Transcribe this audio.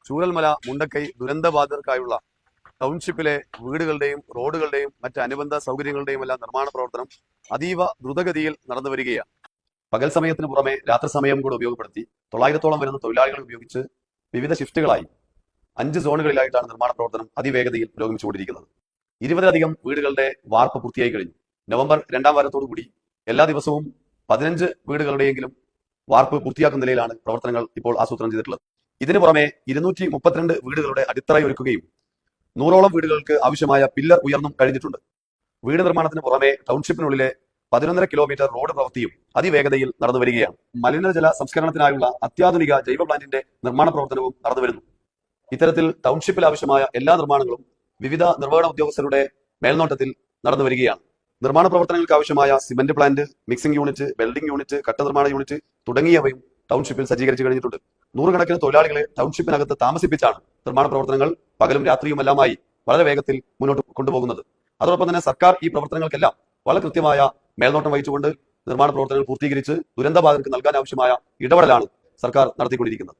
ചൂരൽമല മുണ്ടക്കൈ ദുരന്തബാധിതർക്കായുള്ള ടൗൺഷിപ്പിലെ വീടുകളുടെയും റോഡുകളുടെയും മറ്റ് അനുബന്ധ സൗകര്യങ്ങളുടെയും എല്ലാം നിർമ്മാണ പ്രവർത്തനം അതീവ ദ്രുതഗതിയിൽ നടന്നു വരികയാണ്. പകൽ സമയത്തിന് പുറമെ രാത്രി സമയം കൂടെ ഉപയോഗപ്പെടുത്തി 900ഓളം വരുന്ന തൊഴിലാളികളെ ഉപയോഗിച്ച് വിവിധ ഷിഫ്റ്റുകളായി 5 സോണുകളിലായിട്ടാണ് നിർമ്മാണ പ്രവർത്തനം അതിവേഗതയിൽ പുരോഗമിച്ചുകൊണ്ടിരിക്കുന്നത്. 20-ലധികം വീടുകളുടെ വാർപ്പ് പൂർത്തിയായി കഴിഞ്ഞു. നവംബർ 2ാം വാരത്തോടുകൂടി എല്ലാ ദിവസവും 15 വീടുകളുടെയെങ്കിലും വാർപ്പ് പൂർത്തിയാക്കുന്ന നിലയിലാണ് പ്രവർത്തനങ്ങൾ ഇപ്പോൾ ആസൂത്രണം ചെയ്തിട്ടുള്ളത്. ഇതിനു പുറമെ 232 വീടുകളുടെ അടിത്തറയൊരുക്കുകയും 100ഓളം വീടുകൾക്ക് ആവശ്യമായ പില്ലർ ഉയർന്നും കഴിഞ്ഞിട്ടുണ്ട്. വീട് നിർമ്മാണത്തിന് പുറമെ ടൗൺഷിപ്പിനുള്ളിലെ 11.5 കിലോമീറ്റർ റോഡ് പ്രവൃത്തിയും അതിവേഗതയിൽ നടന്നു വരികയാണ്. മലിനജല സംസ്കരണത്തിനായുള്ള അത്യാധുനിക ജൈവ പ്ലാന്റിന്റെ നിർമ്മാണ പ്രവർത്തനവും നടന്നുവരുന്നു. ഇത്തരത്തിൽ ടൗൺഷിപ്പിൽ ആവശ്യമായ എല്ലാ നിർമ്മാണങ്ങളും വിവിധ നിർവഹണ ഉദ്യോഗസ്ഥരുടെ മേൽനോട്ടത്തിൽ നടന്നു വരികയാണ്. നിർമ്മാണ പ്രവർത്തനങ്ങൾക്ക് ആവശ്യമായ cement plant, mixing unit, welding unit, കട്ട നിർമ്മാണ യൂണിറ്റ് തുടങ്ങിയവയും ടൗൺഷിപ്പിൽ സജ്ജീകരിച്ചു കഴിഞ്ഞിട്ടുണ്ട്. 100 കണക്കിന് തൊഴിലാളികളെ ടൗൺഷിപ്പിനകത്ത് താമസിപ്പിച്ചാണ് നിർമ്മാണ പ്രവർത്തനങ്ങൾ പകലും രാത്രിയുമെല്ലാമായി വളരെ വേഗത്തിൽ മുന്നോട്ട് കൊണ്ടുപോകുന്നത്. അതോടൊപ്പം തന്നെ സർക്കാർ ഈ പ്രവർത്തനങ്ങൾക്കെല്ലാം വളരെ കൃത്യമായ മേൽനോട്ടം വഹിച്ചുകൊണ്ട് നിർമ്മാണ പ്രവർത്തനങ്ങൾ പൂർത്തീകരിച്ച് ദുരന്തബാധിതർക്ക് നൽകാൻ ആവശ്യമായ ഇടപെടലാണ് സർക്കാർ നടത്തിക്കൊണ്ടിരിക്കുന്നത്.